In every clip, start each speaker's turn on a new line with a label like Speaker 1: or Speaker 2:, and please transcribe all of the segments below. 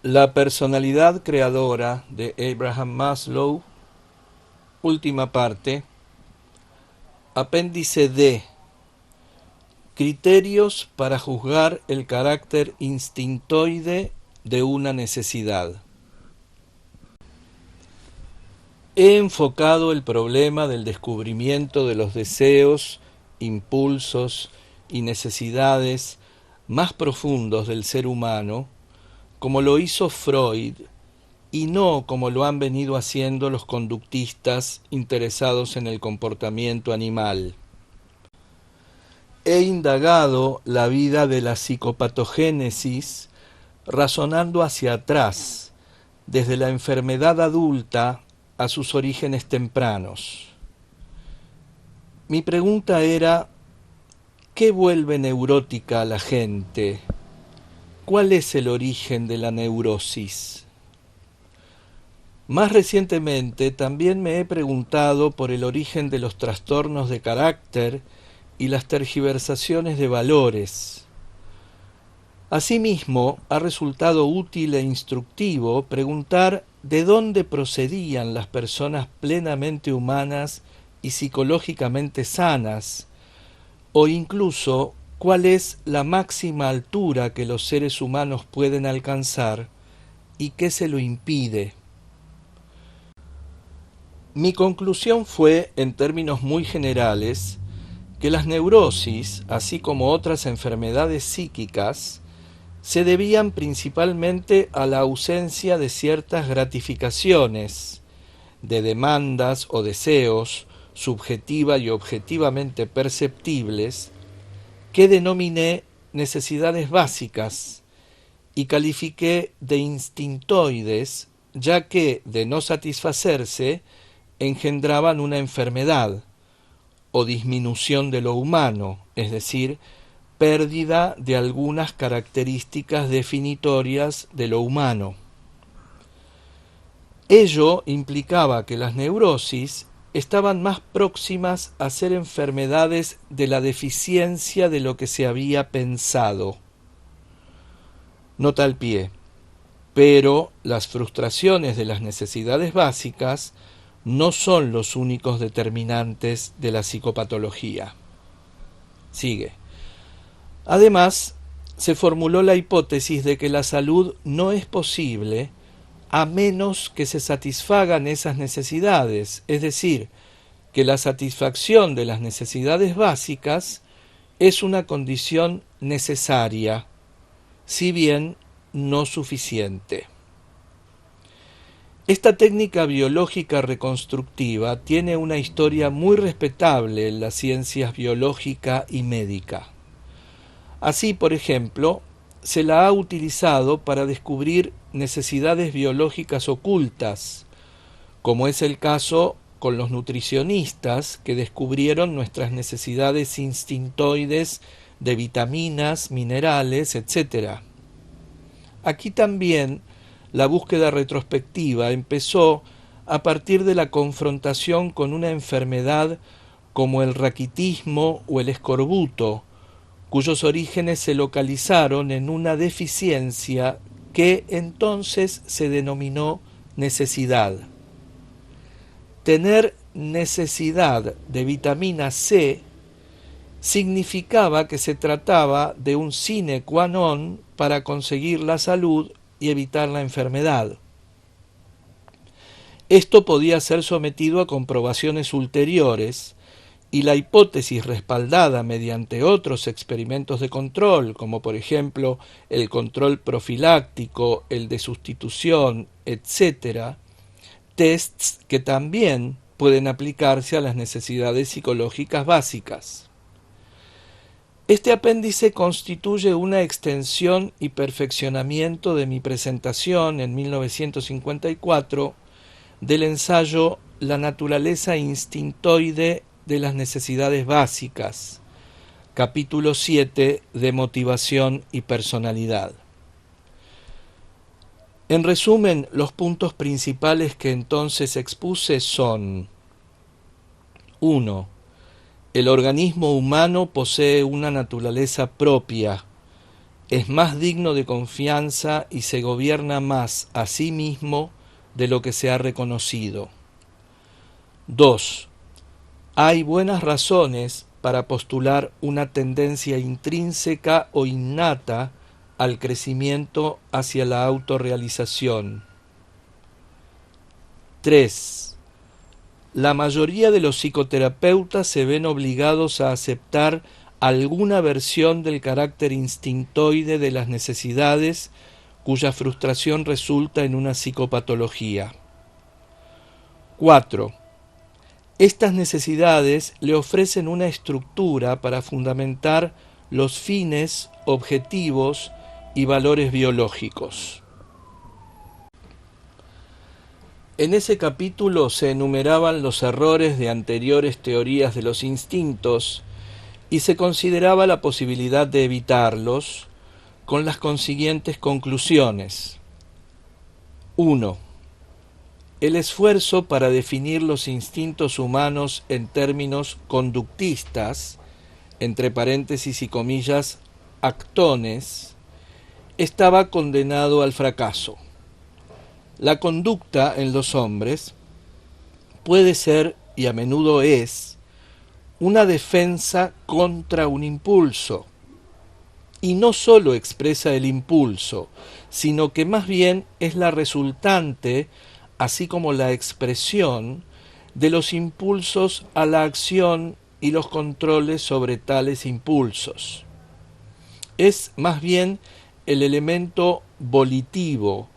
Speaker 1: La personalidad creadora de Abraham Maslow, última parte, apéndice D. Criterios para juzgar el carácter instintoide de una necesidad. He enfocado el problema del descubrimiento de los deseos, impulsos y necesidades más profundos del ser humano, como lo hizo Freud, y no como lo han venido haciendo los conductistas interesados en el comportamiento animal. He indagado la vida de la psicopatogénesis razonando hacia atrás, desde la enfermedad adulta a sus orígenes tempranos. Mi pregunta era, ¿qué vuelve neurótica a la gente? ¿Cuál es el origen de la neurosis? Más recientemente también me he preguntado por el origen de los trastornos de carácter y las tergiversaciones de valores. Asimismo, ha resultado útil e instructivo preguntar de dónde procedían las personas plenamente humanas y psicológicamente sanas, o incluso cuál es la máxima altura que los seres humanos pueden alcanzar y qué se lo impide. Mi conclusión fue, en términos muy generales, que las neurosis, así como otras enfermedades psíquicas, se debían principalmente a la ausencia de ciertas gratificaciones, de demandas o deseos, subjetiva y objetivamente perceptibles, que denominé necesidades básicas y califiqué de instintoides, ya que, de no satisfacerse, engendraban una enfermedad o disminución de lo humano, es decir, pérdida de algunas características definitorias de lo humano. Ello implicaba que las neurosis estaban más próximas a ser enfermedades de la deficiencia de lo que se había pensado. Nota al pie. Pero las frustraciones de las necesidades básicas no son los únicos determinantes de la psicopatología. Sigue. Además, se formuló la hipótesis de que la salud no es posible a menos que se satisfagan esas necesidades, es decir, que la satisfacción de las necesidades básicas es una condición necesaria, si bien no suficiente. Esta técnica biológica reconstructiva tiene una historia muy respetable en las ciencias biológica y médica. Así, por ejemplo, se la ha utilizado para descubrir necesidades biológicas ocultas, como es el caso con los nutricionistas que descubrieron nuestras necesidades instintoides de vitaminas, minerales, etc. Aquí también la búsqueda retrospectiva empezó a partir de la confrontación con una enfermedad como el raquitismo o el escorbuto, cuyos orígenes se localizaron en una deficiencia que entonces se denominó necesidad. Tener necesidad de vitamina C significaba que se trataba de un sine qua non para conseguir la salud y evitar la enfermedad. Esto podía ser sometido a comprobaciones ulteriores, y la hipótesis respaldada mediante otros experimentos de control, como por ejemplo el control profiláctico, el de sustitución, etc., tests que también pueden aplicarse a las necesidades psicológicas básicas. Este apéndice constituye una extensión y perfeccionamiento de mi presentación en 1954 del ensayo La naturaleza instintoide de las necesidades básicas, capítulo 7 de motivación y personalidad. En resumen, los puntos principales que entonces expuse son: 1. El organismo humano posee una naturaleza propia, es más digno de confianza y se gobierna más a sí mismo de lo que se ha reconocido. 2. Hay buenas razones para postular una tendencia intrínseca o innata al crecimiento hacia la autorrealización. 3. La mayoría de los psicoterapeutas se ven obligados a aceptar alguna versión del carácter instintoide de las necesidades cuya frustración resulta en una psicopatología. 4. Estas necesidades le ofrecen una estructura para fundamentar los fines, objetivos y valores biológicos. En ese capítulo se enumeraban los errores de anteriores teorías de los instintos y se consideraba la posibilidad de evitarlos con las consiguientes conclusiones. 1. El esfuerzo para definir los instintos humanos en términos conductistas, entre paréntesis y comillas, actones, estaba condenado al fracaso. La conducta en los hombres puede ser, y a menudo es, una defensa contra un impulso, y no sólo expresa el impulso, sino que más bien es la resultante, así como la expresión, de los impulsos a la acción y los controles sobre tales impulsos. Es más bien el elemento volitivo,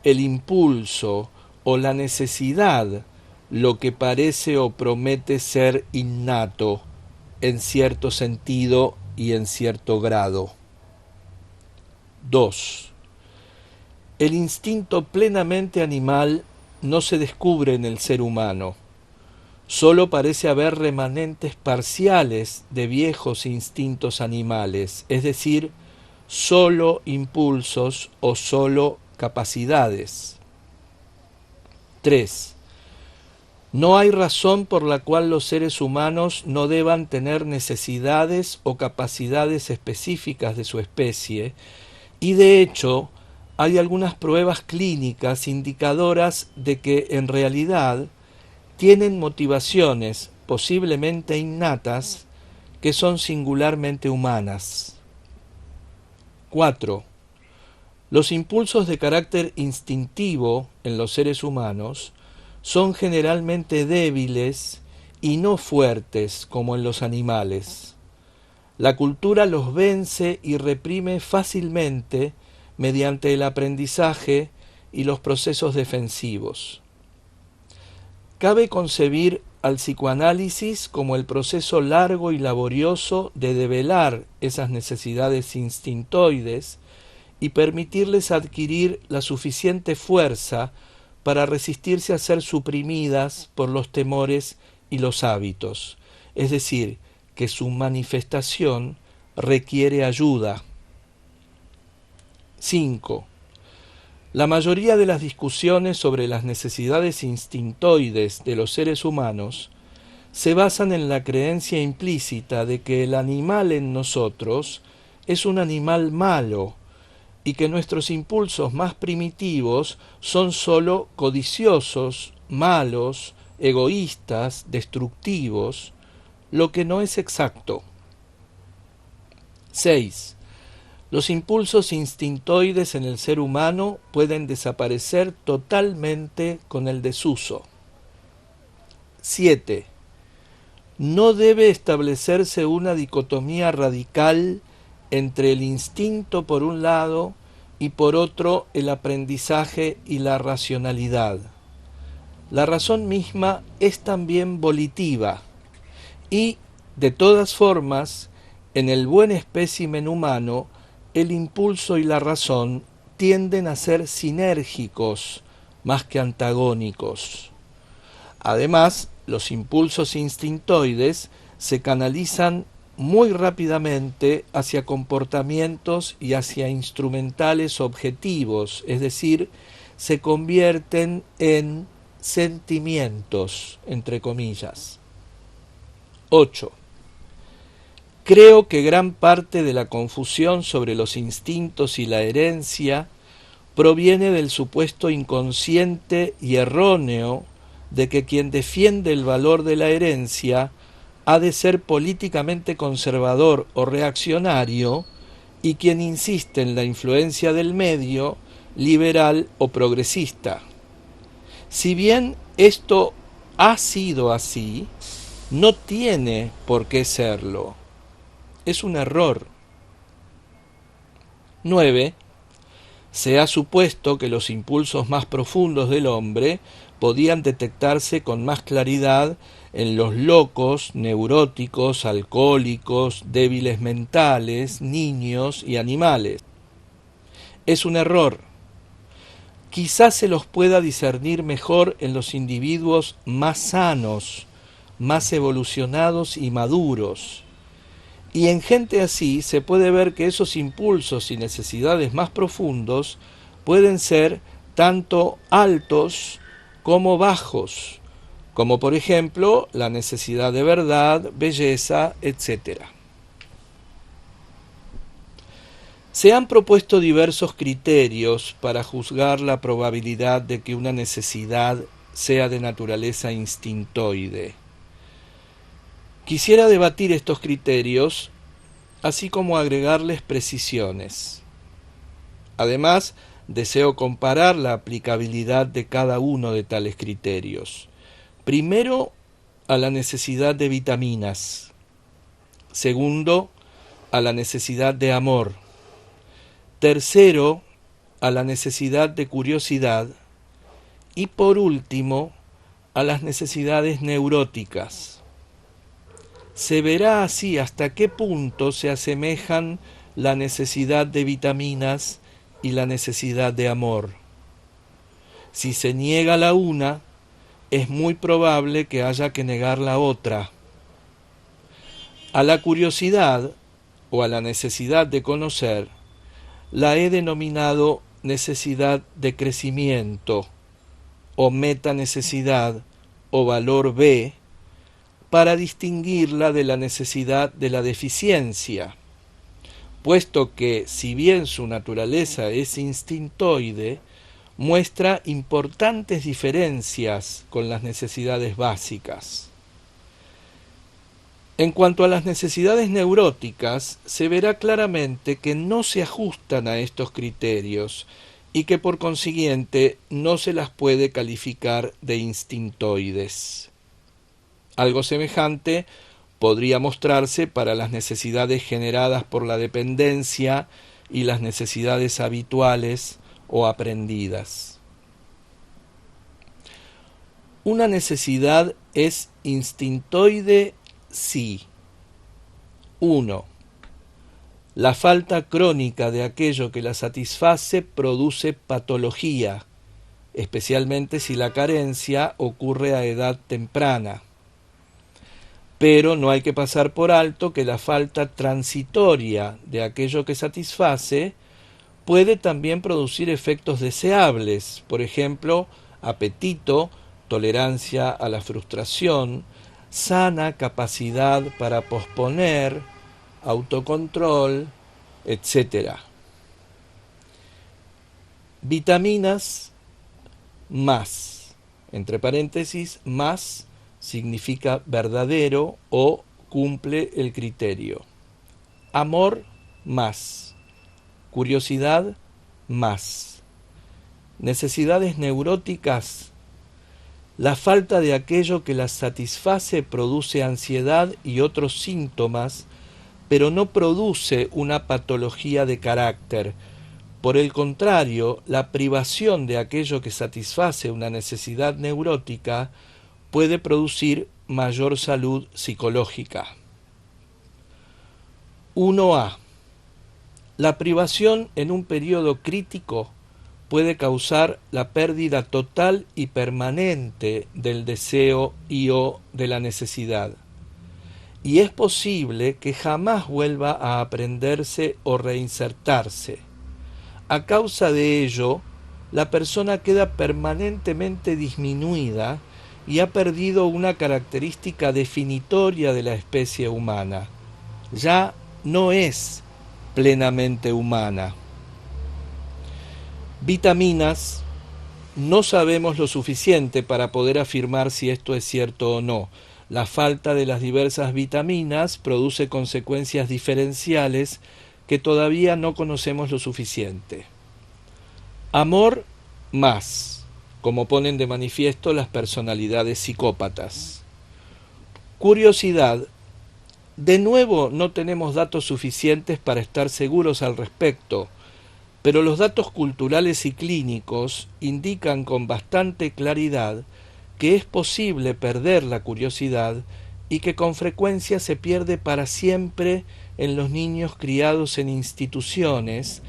Speaker 1: el impulso o la necesidad lo que parece o promete ser innato en cierto sentido y en cierto grado. 2. El instinto plenamente animal no se descubre en el ser humano. Solo parece haber remanentes parciales de viejos instintos animales, es decir, solo impulsos o solo capacidades. 3. No hay razón por la cual los seres humanos no deban tener necesidades o capacidades específicas de su especie, y de hecho hay algunas pruebas clínicas indicadoras de que en realidad tienen motivaciones posiblemente innatas que son singularmente humanas. 4. Los impulsos de carácter instintivo en los seres humanos son generalmente débiles y no fuertes como en los animales. La cultura los vence y reprime fácilmente mediante el aprendizaje y los procesos defensivos. Cabe concebir al psicoanálisis como el proceso largo y laborioso de develar esas necesidades instintoides y permitirles adquirir la suficiente fuerza para resistirse a ser suprimidas por los temores y los hábitos, es decir, que su manifestación requiere ayuda. 5. La mayoría de las discusiones sobre las necesidades instintoides de los seres humanos se basan en la creencia implícita de que el animal en nosotros es un animal malo y que nuestros impulsos más primitivos son sólo codiciosos, malos, egoístas, destructivos, lo que no es exacto. 6. Los impulsos instintoides en el ser humano pueden desaparecer totalmente con el desuso. 7. No debe establecerse una dicotomía radical entre el instinto por un lado y por otro el aprendizaje y la racionalidad. La razón misma es también volitiva y, de todas formas, en el buen espécimen humano, el impulso y la razón tienden a ser sinérgicos más que antagónicos. Además, los impulsos instintoides se canalizan muy rápidamente hacia comportamientos y hacia instrumentales objetivos, es decir, se convierten en sentimientos, entre comillas. 8. Creo que gran parte de la confusión sobre los instintos y la herencia proviene del supuesto inconsciente y erróneo de que quien defiende el valor de la herencia ha de ser políticamente conservador o reaccionario, y quien insiste en la influencia del medio, liberal o progresista. Si bien esto ha sido así, no tiene por qué serlo. Es un error. 9. Se ha supuesto que los impulsos más profundos del hombre podían detectarse con más claridad en los locos, neuróticos, alcohólicos, débiles mentales, niños y animales. Es un error. Quizás se los pueda discernir mejor en los individuos más sanos, más evolucionados y maduros. Y en gente así se puede ver que esos impulsos y necesidades más profundos pueden ser tanto altos como bajos, como por ejemplo la necesidad de verdad, belleza, etc. Se han propuesto diversos criterios para juzgar la probabilidad de que una necesidad sea de naturaleza instintoide. Quisiera debatir estos criterios, así como agregarles precisiones. Además, deseo comparar la aplicabilidad de cada uno de tales criterios. Primero, a la necesidad de vitaminas. Segundo, a la necesidad de amor. Tercero, a la necesidad de curiosidad. Y por último, a las necesidades neuróticas. Se verá así hasta qué punto se asemejan la necesidad de vitaminas y la necesidad de amor. Si se niega la una, es muy probable que haya que negar la otra. A la curiosidad o a la necesidad de conocer la he denominado necesidad de crecimiento o metanecesidad o valor B, para distinguirla de la necesidad de la deficiencia, puesto que, si bien su naturaleza es instintoide, muestra importantes diferencias con las necesidades básicas. En cuanto a las necesidades neuróticas, se verá claramente que no se ajustan a estos criterios y que por consiguiente no se las puede calificar de instintoides. Algo semejante podría mostrarse para las necesidades generadas por la dependencia y las necesidades habituales o aprendidas. Una necesidad es instintoide si 1. La falta crónica de aquello que la satisface produce patología, especialmente si la carencia ocurre a edad temprana. Pero no hay que pasar por alto que la falta transitoria de aquello que satisface puede también producir efectos deseables, por ejemplo, apetito, tolerancia a la frustración, sana capacidad para posponer, autocontrol, etc. Vitaminas más, entre paréntesis, más significa verdadero o cumple el criterio. Amor más. Curiosidad más. Necesidades neuróticas. La falta de aquello que las satisface produce ansiedad y otros síntomas, pero no produce una patología de carácter. Por el contrario, la privación de aquello que satisface una necesidad neurótica puede producir mayor salud psicológica. 1A. La privación en un periodo crítico puede causar la pérdida total y permanente del deseo y o de la necesidad. Y es posible que jamás vuelva a aprenderse o reinsertarse. A causa de ello, la persona queda permanentemente disminuida y ha perdido una característica definitoria de la especie humana, ya no es plenamente humana. Vitaminas, no sabemos lo suficiente para poder afirmar si esto es cierto o no. La falta de las diversas vitaminas produce consecuencias diferenciales que todavía no conocemos lo suficiente. Amor más, como ponen de manifiesto las personalidades psicópatas. Curiosidad, de nuevo no tenemos datos suficientes para estar seguros al respecto, pero los datos culturales y clínicos indican con bastante claridad que es posible perder la curiosidad y que con frecuencia se pierde para siempre en los niños criados en instituciones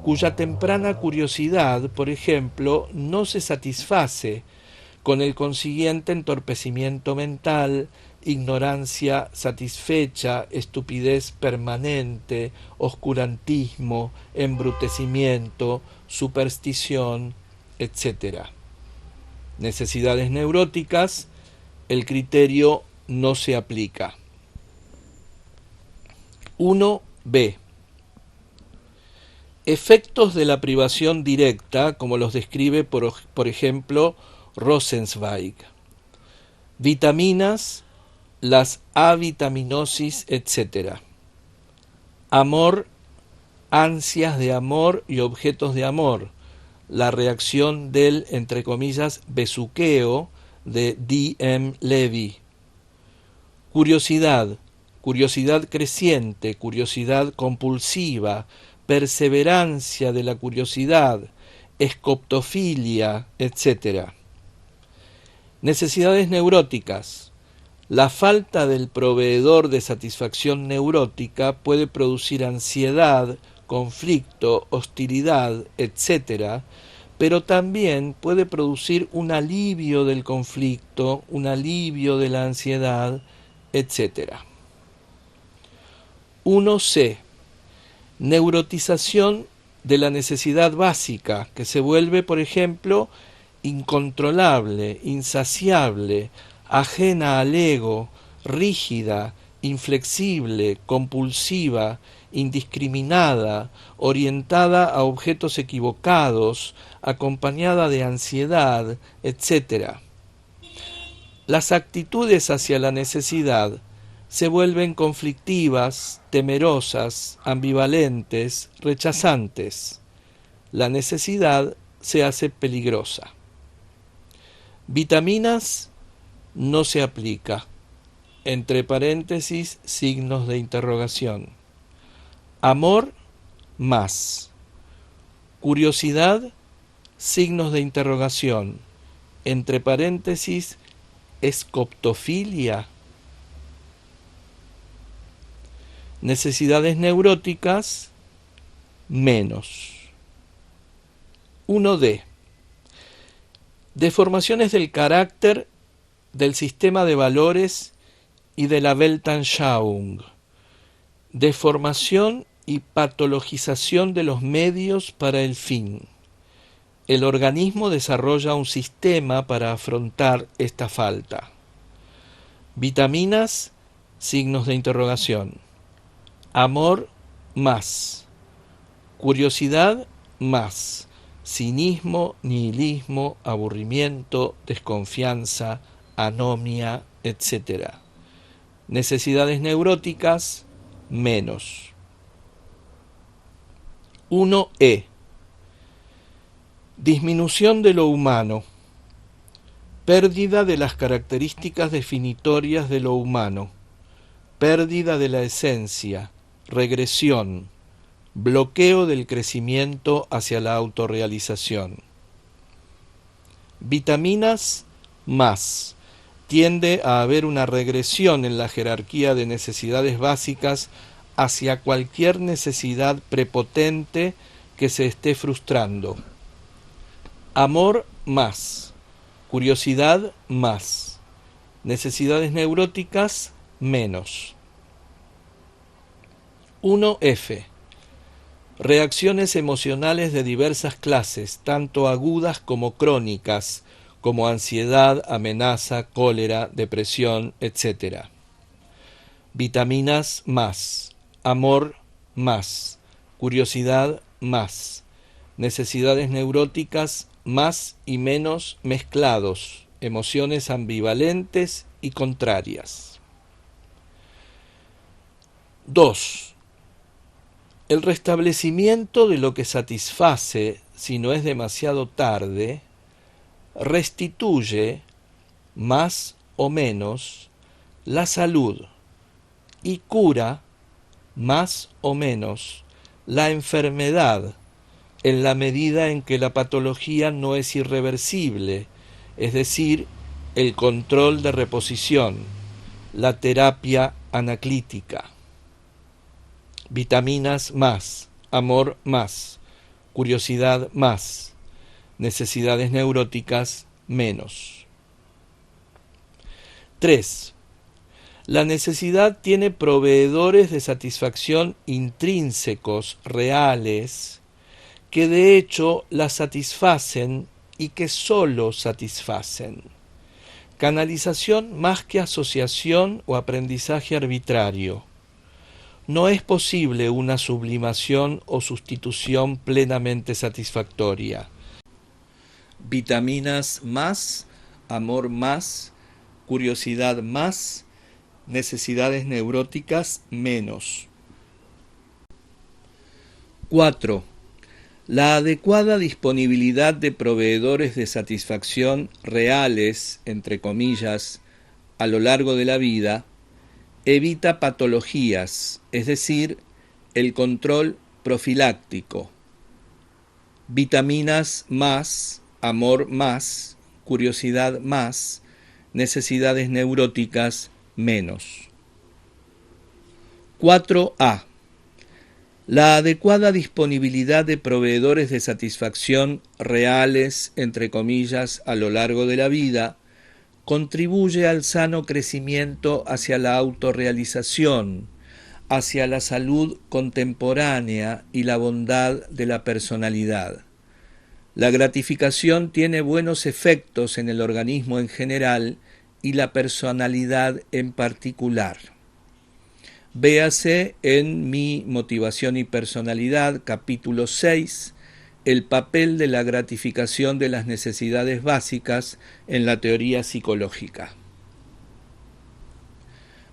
Speaker 1: cuya temprana curiosidad, por ejemplo, no se satisface, con el consiguiente entorpecimiento mental, ignorancia satisfecha, estupidez permanente, oscurantismo, embrutecimiento, superstición, etc. Necesidades neuróticas, el criterio no se aplica. 1b. Efectos de la privación directa, como los describe por ejemplo Rosenzweig. Vitaminas, las avitaminosis, etc. Amor, ansias de amor y objetos de amor. La reacción del, entre comillas, besuqueo de D.M. Levy. Curiosidad, curiosidad creciente, curiosidad compulsiva, perseverancia de la curiosidad, escoptofilia, etc. Necesidades neuróticas. La falta del proveedor de satisfacción neurótica puede producir ansiedad, conflicto, hostilidad, etc., pero también puede producir un alivio del conflicto, un alivio de la ansiedad, etc. 1c. Neurotización de la necesidad básica, que se vuelve, por ejemplo, incontrolable, insaciable, ajena al ego, rígida, inflexible, compulsiva, indiscriminada, orientada a objetos equivocados, acompañada de ansiedad, etc. Las actitudes hacia la necesidad se vuelven conflictivas, temerosas, ambivalentes, rechazantes. La necesidad se hace peligrosa. Vitaminas no se aplica. Entre paréntesis, signos de interrogación. Amor más. Curiosidad, signos de interrogación. Entre paréntesis, escoptofilia. Necesidades neuróticas, menos. 1d. Deformaciones del carácter, del sistema de valores y de la Weltanschauung. Deformación y patologización de los medios para el fin. El organismo desarrolla un sistema para afrontar esta falta. Vitaminas, signos de interrogación. Amor más. Curiosidad más. Cinismo, nihilismo, aburrimiento, desconfianza, anomia, etc. Necesidades neuróticas, menos. 1e. Disminución de lo humano. Pérdida de las características definitorias de lo humano. Pérdida de la esencia. Regresión. Bloqueo del crecimiento hacia la autorrealización. Vitaminas más. Tiende a haber una regresión en la jerarquía de necesidades básicas hacia cualquier necesidad prepotente que se esté frustrando. Amor más. Curiosidad más. Necesidades neuróticas menos. 1f. Reacciones emocionales de diversas clases, tanto agudas como crónicas, como ansiedad, amenaza, cólera, depresión, etc. Vitaminas más. amor más, curiosidad más, necesidades neuróticas más y menos mezclados, emociones ambivalentes y contrarias. 2. El restablecimiento de lo que satisface, si no es demasiado tarde, restituye, más o menos, la salud y cura, más o menos, la enfermedad, en la medida en que la patología no es irreversible, es decir, el control de reposición, la terapia anaclítica. Vitaminas más, amor más, curiosidad más, necesidades neuróticas menos. 3. La necesidad tiene proveedores de satisfacción intrínsecos, reales, que de hecho la satisfacen y que sólo satisfacen. Canalización más que asociación o aprendizaje arbitrario. No es posible una sublimación o sustitución plenamente satisfactoria. Vitaminas más, amor más, curiosidad más, necesidades neuróticas menos. 4. La adecuada disponibilidad de proveedores de satisfacción reales, entre comillas, a lo largo de la vida, evita patologías, es decir, el control profiláctico. Vitaminas más, amor más, curiosidad más, necesidades neuróticas menos. 4a. La adecuada disponibilidad de proveedores de satisfacción reales, entre comillas, a lo largo de la vida, contribuye al sano crecimiento hacia la autorrealización, hacia la salud contemporánea y la bondad de la personalidad. La gratificación tiene buenos efectos en el organismo en general y la personalidad en particular. Véase en Mi motivación y personalidad, capítulo 6, el papel de la gratificación de las necesidades básicas en la teoría psicológica.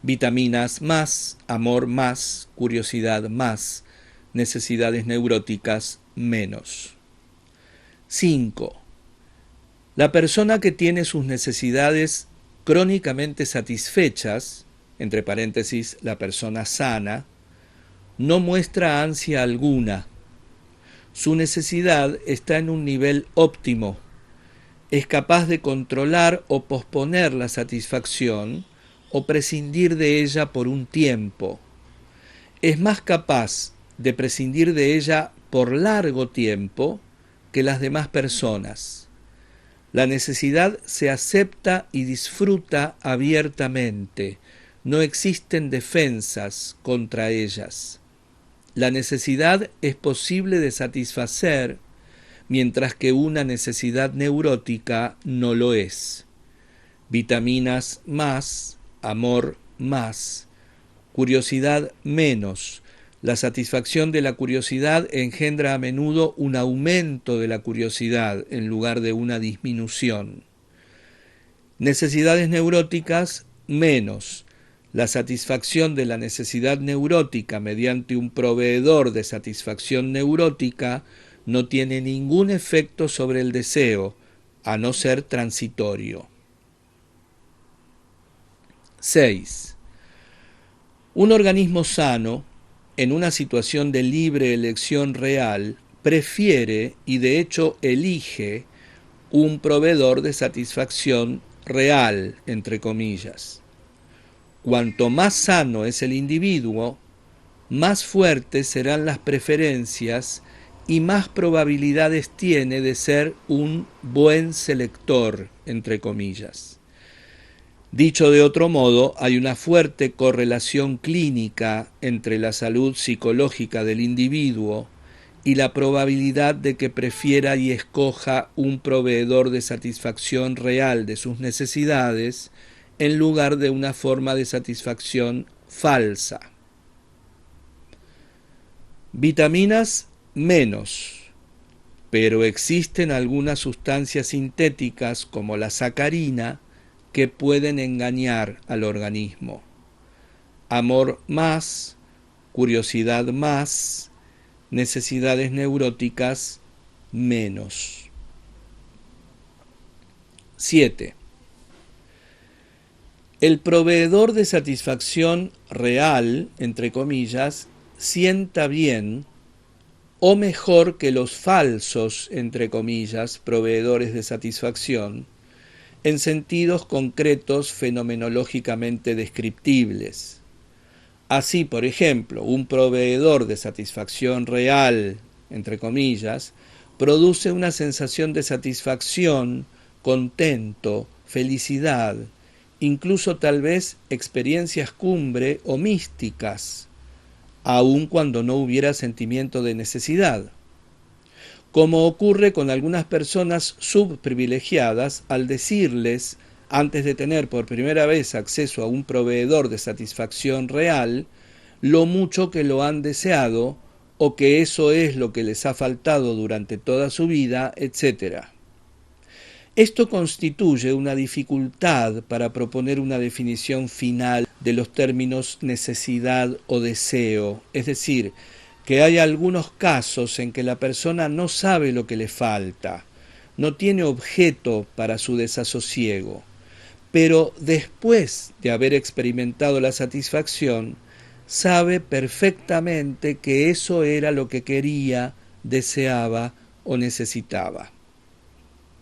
Speaker 1: Vitaminas más, amor más, curiosidad más, necesidades neuróticas menos. 5. La persona que tiene sus necesidades crónicamente satisfechas, entre paréntesis, la persona sana, no muestra ansia alguna. Su necesidad está en un nivel óptimo. Es capaz de controlar o posponer la satisfacción o prescindir de ella por un tiempo. Es más capaz de prescindir de ella por largo tiempo que las demás personas. La necesidad se acepta y disfruta abiertamente. No existen defensas contra ellas. La necesidad es posible de satisfacer, mientras que una necesidad neurótica no lo es. Vitaminas más, amor más, curiosidad menos. La satisfacción de la curiosidad engendra a menudo un aumento de la curiosidad en lugar de una disminución. Necesidades neuróticas menos. La satisfacción de la necesidad neurótica mediante un proveedor de satisfacción neurótica no tiene ningún efecto sobre el deseo, a no ser transitorio. 6. Un organismo sano, en una situación de libre elección real, prefiere y de hecho elige un proveedor de satisfacción real, entre comillas. Cuanto más sano es el individuo, más fuertes serán las preferencias y más probabilidades tiene de ser un buen selector, entre comillas. Dicho de otro modo, hay una fuerte correlación clínica entre la salud psicológica del individuo y la probabilidad de que prefiera y escoja un proveedor de satisfacción real de sus necesidades en lugar de una forma de satisfacción falsa. Vitaminas menos, pero existen algunas sustancias sintéticas como la sacarina que pueden engañar al organismo. Amor más, curiosidad más, necesidades neuróticas menos. 7. El proveedor de satisfacción real, entre comillas, sienta bien o mejor que los falsos, entre comillas, proveedores de satisfacción, en sentidos concretos fenomenológicamente descriptibles. Así, por ejemplo, un proveedor de satisfacción real, entre comillas, produce una sensación de satisfacción, contento, felicidad, incluso tal vez experiencias cumbre o místicas, aun cuando no hubiera sentimiento de necesidad, como ocurre con algunas personas subprivilegiadas al decirles, antes de tener por primera vez acceso a un proveedor de satisfacción real, lo mucho que lo han deseado o que eso es lo que les ha faltado durante toda su vida, etc. Esto constituye una dificultad para proponer una definición final de los términos necesidad o deseo, es decir, que hay algunos casos en que la persona no sabe lo que le falta, no tiene objeto para su desasosiego, pero después de haber experimentado la satisfacción, sabe perfectamente que eso era lo que quería, deseaba o necesitaba.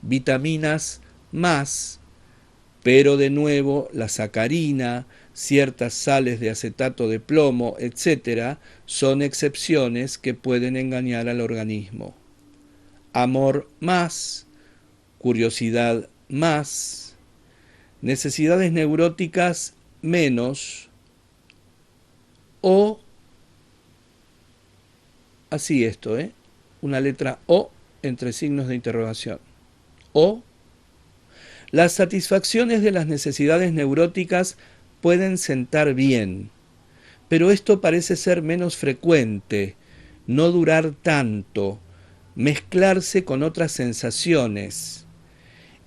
Speaker 1: Vitaminas más, pero de nuevo la sacarina, ciertas sales de acetato de plomo, etc., son excepciones que pueden engañar al organismo. Amor más, curiosidad más, necesidades neuróticas menos, o, así esto, una letra O entre signos de interrogación. O, las satisfacciones de las necesidades neuróticas pueden sentar bien, pero esto parece ser menos frecuente, no durar tanto, mezclarse con otras sensaciones.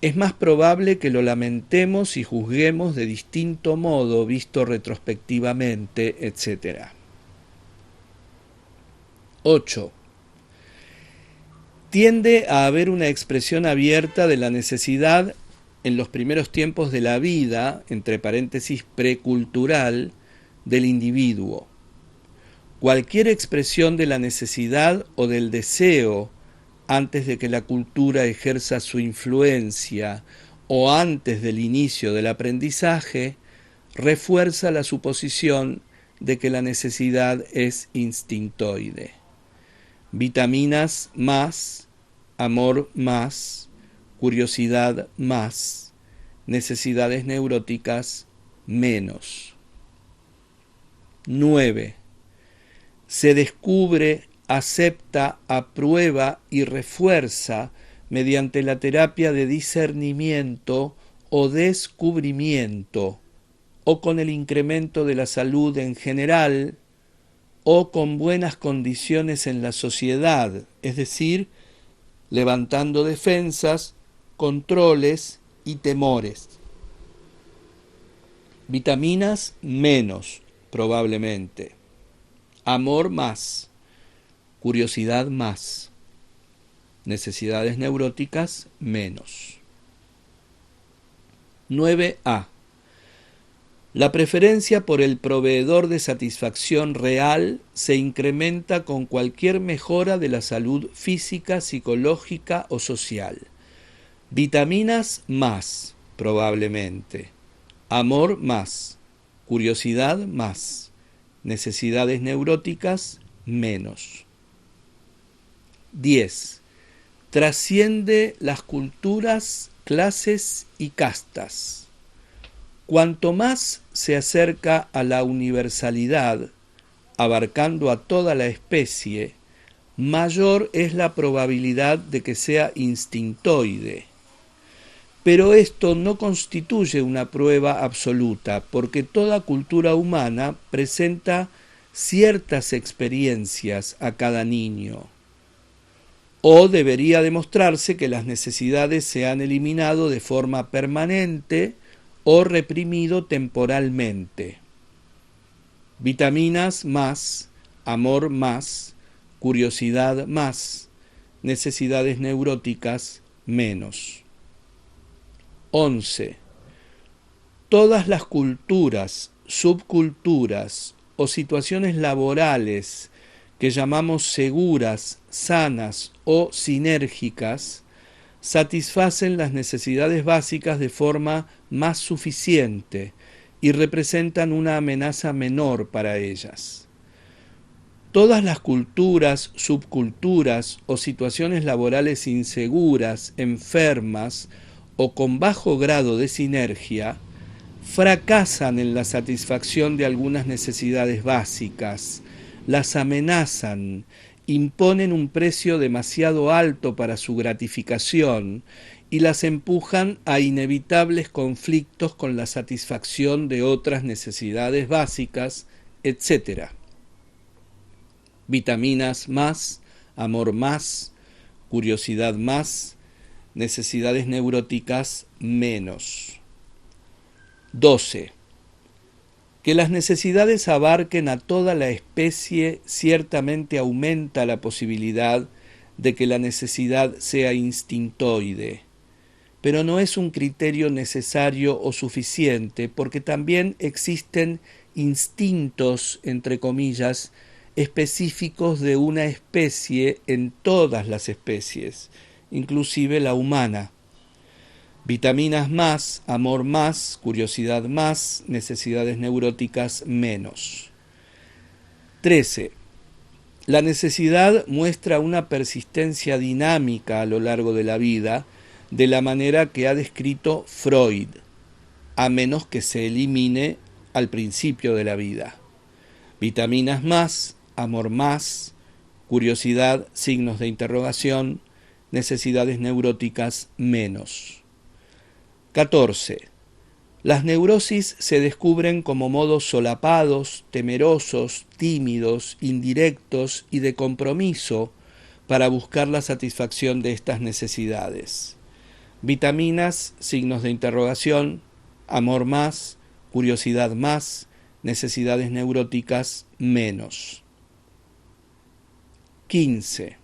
Speaker 1: Es más probable que lo lamentemos y juzguemos de distinto modo visto retrospectivamente, etc. 8. Tiende a haber una expresión abierta de la necesidad en los primeros tiempos de la vida, entre paréntesis precultural, del individuo. Cualquier expresión de la necesidad o del deseo antes de que la cultura ejerza su influencia o antes del inicio del aprendizaje, refuerza la suposición de que la necesidad es instintoide. Vitaminas más, amor más, curiosidad más, necesidades neuróticas menos. 9. Se descubre, acepta, aprueba y refuerza mediante la terapia de discernimiento o descubrimiento, o con el incremento de la salud en general, o con buenas condiciones en la sociedad, es decir, levantando defensas, controles y temores. Vitaminas menos, probablemente. Amor más, curiosidad más, necesidades neuróticas menos. 9a. La preferencia por el proveedor de satisfacción real se incrementa con cualquier mejora de la salud física, psicológica o social. Vitaminas más, probablemente. Amor más, curiosidad más, necesidades neuróticas menos. 10. Trasciende las culturas, clases y castas. Cuanto más se acerca a la universalidad, abarcando a toda la especie, mayor es la probabilidad de que sea instintoide. Pero esto no constituye una prueba absoluta, porque toda cultura humana presenta ciertas experiencias a cada niño. O debería demostrarse que las necesidades se han eliminado de forma permanente o reprimido temporalmente. Vitaminas más, amor más, curiosidad más, necesidades neuróticas menos. 11. Todas las culturas, subculturas o situaciones laborales que llamamos seguras, sanas o sinérgicas, satisfacen las necesidades básicas de forma más suficiente y representan una amenaza menor para ellas. Todas las culturas, subculturas o situaciones laborales inseguras, enfermas o con bajo grado de sinergia fracasan en la satisfacción de algunas necesidades básicas, las amenazan, imponen un precio demasiado alto para su gratificación y las empujan a inevitables conflictos con la satisfacción de otras necesidades básicas, etc. Vitaminas más, amor más, curiosidad más, necesidades neuróticas menos. 12. Que las necesidades abarquen a toda la especie ciertamente aumenta la posibilidad de que la necesidad sea instintoide, pero no es un criterio necesario o suficiente porque también existen instintos, entre comillas, específicos de una especie en todas las especies, inclusive la humana. Vitaminas más, amor más, curiosidad más, necesidades neuróticas menos. 13. La necesidad muestra una persistencia dinámica a lo largo de la vida, de la manera que ha descrito Freud, a menos que se elimine al principio de la vida. Vitaminas más, amor más, curiosidad, signos de interrogación, necesidades neuróticas menos. 14. Las neurosis se descubren como modos solapados, temerosos, tímidos, indirectos y de compromiso para buscar la satisfacción de estas necesidades. Vitaminas, signos de interrogación, amor más, curiosidad más, necesidades neuróticas menos. 15.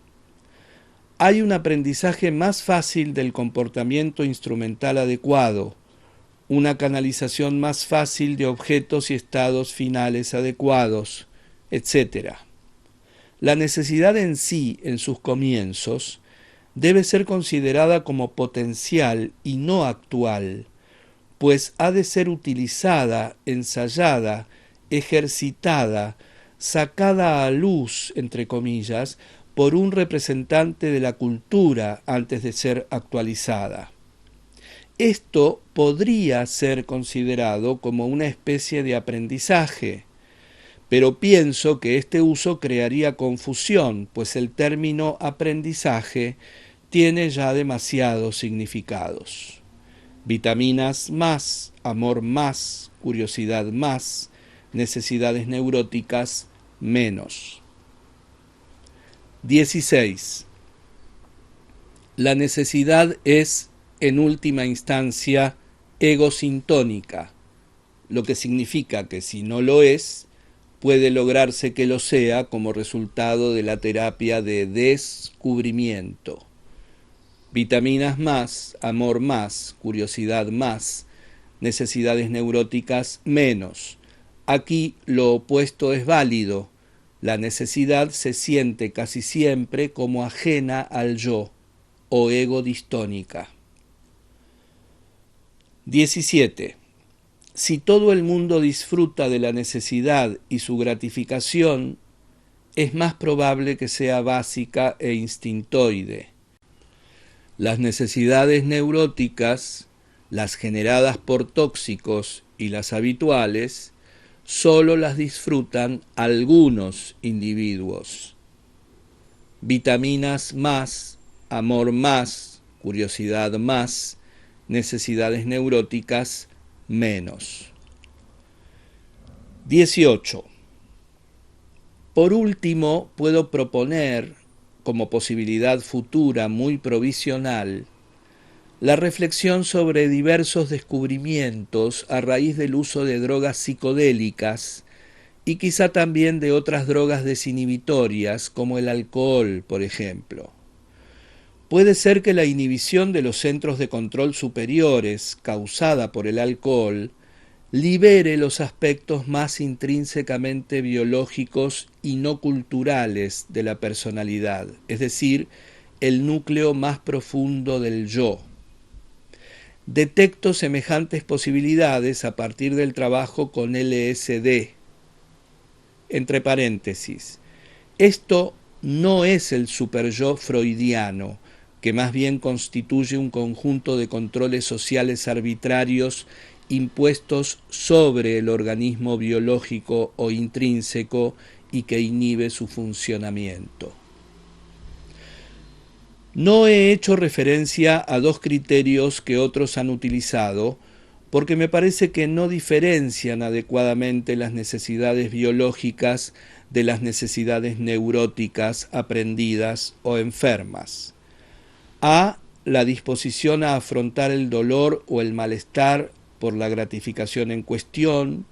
Speaker 1: Hay un aprendizaje más fácil del comportamiento instrumental adecuado, una canalización más fácil de objetos y estados finales adecuados, etc. La necesidad en sí, en sus comienzos, debe ser considerada como potencial y no actual, pues ha de ser utilizada, ensayada, ejercitada, sacada a luz, entre comillas, por un representante de la cultura antes de ser actualizada. Esto podría ser considerado como una especie de aprendizaje, pero pienso que este uso crearía confusión, pues el término aprendizaje tiene ya demasiados significados. Vitaminas más, amor más, curiosidad más, necesidades neuróticas menos. 16. La necesidad es, en última instancia, egosintónica, lo que significa que si no lo es, puede lograrse que lo sea como resultado de la terapia de descubrimiento. Vitaminas más, amor más, curiosidad más, necesidades neuróticas menos. Aquí lo opuesto es válido. La necesidad se siente casi siempre como ajena al yo o ego distónica. 17. Si todo el mundo disfruta de la necesidad y su gratificación, es más probable que sea básica e instintoide. Las necesidades neuróticas, las generadas por tóxicos y las habituales, solo las disfrutan algunos individuos. Vitaminas más, amor más, curiosidad más, necesidades neuróticas menos. 18. Por último, puedo proponer, como posibilidad futura muy provisional, la reflexión sobre diversos descubrimientos a raíz del uso de drogas psicodélicas y quizá también de otras drogas desinhibitorias como el alcohol, por ejemplo. Puede ser que la inhibición de los centros de control superiores causada por el alcohol libere los aspectos más intrínsecamente biológicos y no culturales de la personalidad, es decir, el núcleo más profundo del yo. Detecto semejantes posibilidades a partir del trabajo con LSD. Entre paréntesis, esto no es el superyo freudiano, que más bien constituye un conjunto de controles sociales arbitrarios impuestos sobre el organismo biológico o intrínseco y que inhibe su funcionamiento. No he hecho referencia a dos criterios que otros han utilizado porque me parece que no diferencian adecuadamente las necesidades biológicas de las necesidades neuróticas aprendidas o enfermas. A. La disposición a afrontar el dolor o el malestar por la gratificación en cuestión.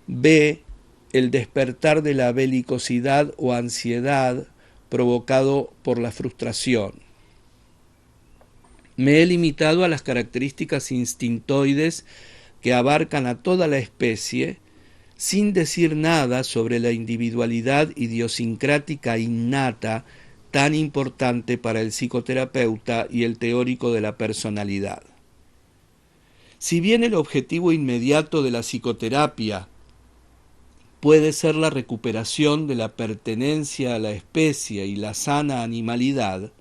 Speaker 1: B. El despertar de la belicosidad o ansiedad provocado por la frustración. Me he limitado a las características instintoides que abarcan a toda la especie, sin decir nada sobre la individualidad idiosincrática innata tan importante para el psicoterapeuta y el teórico de la personalidad. Si bien el objetivo inmediato de la psicoterapia puede ser la recuperación de la pertenencia a la especie y la sana animalidad,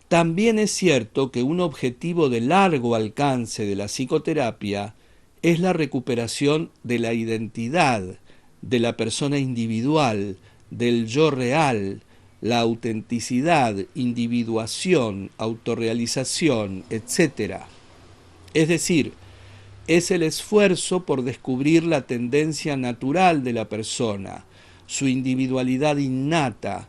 Speaker 1: también es cierto que un objetivo de largo alcance de la psicoterapia es la recuperación de la identidad, de la persona individual, del yo real, la autenticidad, individuación, autorrealización, etc. Es decir, es el esfuerzo por descubrir la tendencia natural de la persona, su individualidad innata,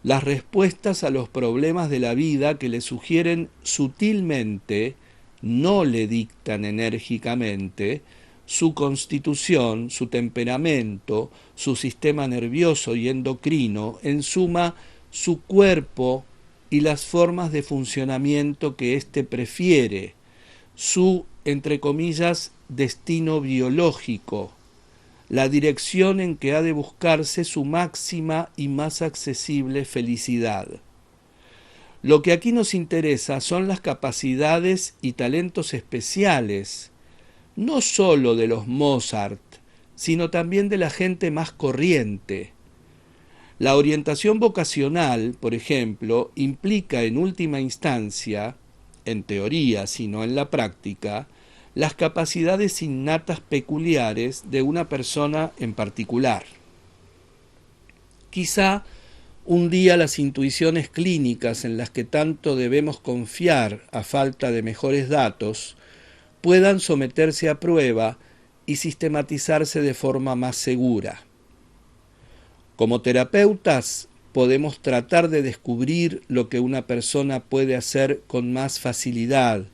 Speaker 1: las respuestas a los problemas de la vida que le sugieren sutilmente, no le dictan enérgicamente, su constitución, su temperamento, su sistema nervioso y endocrino, en suma, su cuerpo y las formas de funcionamiento que éste prefiere, su, entre comillas, destino biológico, la dirección en que ha de buscarse su máxima y más accesible felicidad. Lo que aquí nos interesa son las capacidades y talentos especiales, no sólo de los Mozart, sino también de la gente más corriente. La orientación vocacional, por ejemplo, implica en última instancia, en teoría, sino en la práctica, las capacidades innatas peculiares de una persona en particular. Quizá un día las intuiciones clínicas en las que tanto debemos confiar a falta de mejores datos puedan someterse a prueba y sistematizarse de forma más segura. Como terapeutas podemos tratar de descubrir lo que una persona puede hacer con más facilidad,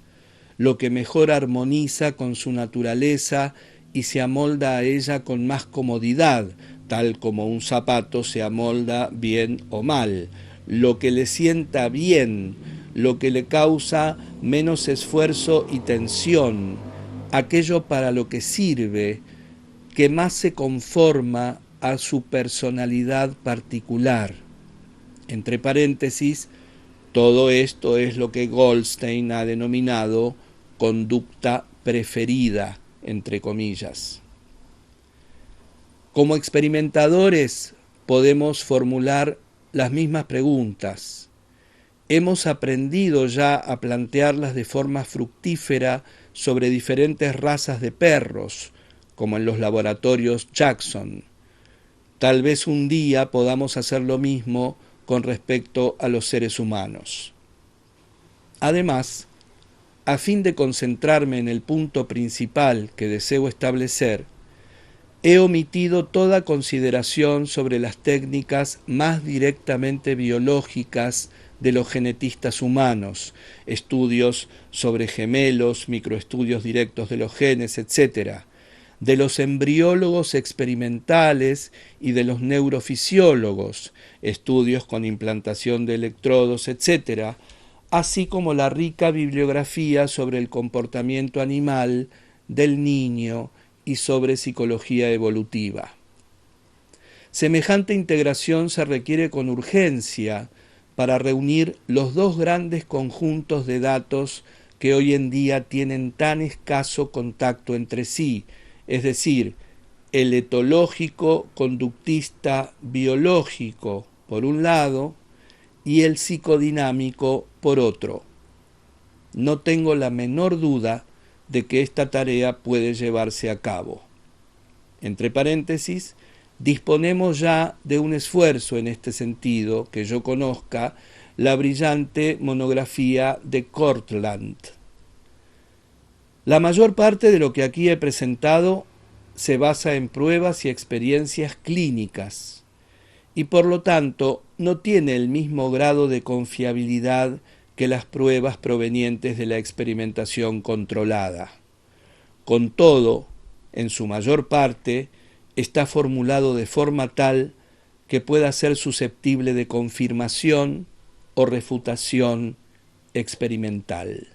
Speaker 1: lo que mejor armoniza con su naturaleza y se amolda a ella con más comodidad, tal como un zapato se amolda bien o mal, lo que le sienta bien, lo que le causa menos esfuerzo y tensión, aquello para lo que sirve, que más se conforma a su personalidad particular. Entre paréntesis, todo esto es lo que Goldstein ha denominado conducta preferida, entre comillas. Como experimentadores podemos formular las mismas preguntas. Hemos aprendido ya a plantearlas de forma fructífera sobre diferentes razas de perros, como en los laboratorios Jackson. Tal vez un día podamos hacer lo mismo con respecto a los seres humanos. Además, a fin de concentrarme en el punto principal que deseo establecer, he omitido toda consideración sobre las técnicas más directamente biológicas de los genetistas humanos, estudios sobre gemelos, microestudios directos de los genes, etc., de los embriólogos experimentales y de los neurofisiólogos, estudios con implantación de electrodos, etc., así como la rica bibliografía sobre el comportamiento animal del niño y sobre psicología evolutiva. Semejante integración se requiere con urgencia para reunir los dos grandes conjuntos de datos que hoy en día tienen tan escaso contacto entre sí, es decir, el etológico conductista biológico por un lado y el psicodinámico por otro. No tengo la menor duda de que esta tarea puede llevarse a cabo. Entre paréntesis, disponemos ya de un esfuerzo en este sentido, que yo conozca, la brillante monografía de Cortland. La mayor parte de lo que aquí he presentado se basa en pruebas y experiencias clínicas, y por lo tanto no tiene el mismo grado de confiabilidad que las pruebas provenientes de la experimentación controlada. Con todo, en su mayor parte, está formulado de forma tal que pueda ser susceptible de confirmación o refutación experimental.